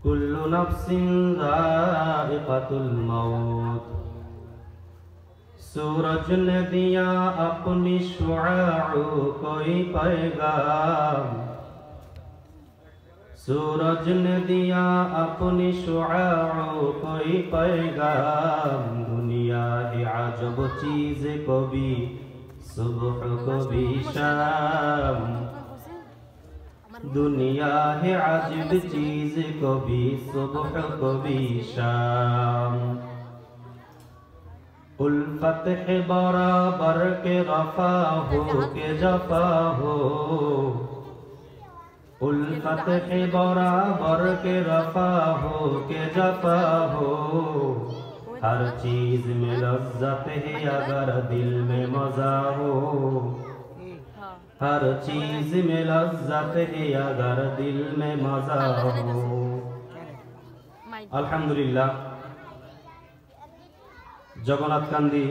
कुल्लु नफ्सिन ज़ाइक़तुल मौत। सूरज ने दिया अपनी शुआओ कोई पैगाम, सूरज ने दिया अपनी शुआओ कोई पैगाम। दुनिया है अजब चीज़, कभी सुबह कभी शाम। दुनिया है अजब चीज़, कभी सुबह कभी शाम। उल्फत है बराबर के रफा हो के जफा हो, उल्फत है बराबर के रफा हो के जफा हो। हर चीज में लज्जत है अगर दिल में मजा हो, हर चीज में लज्जत है अगर दिल में मजा हो। अल्हम्दुलिल्लाह। जगन्नाथ कांदी।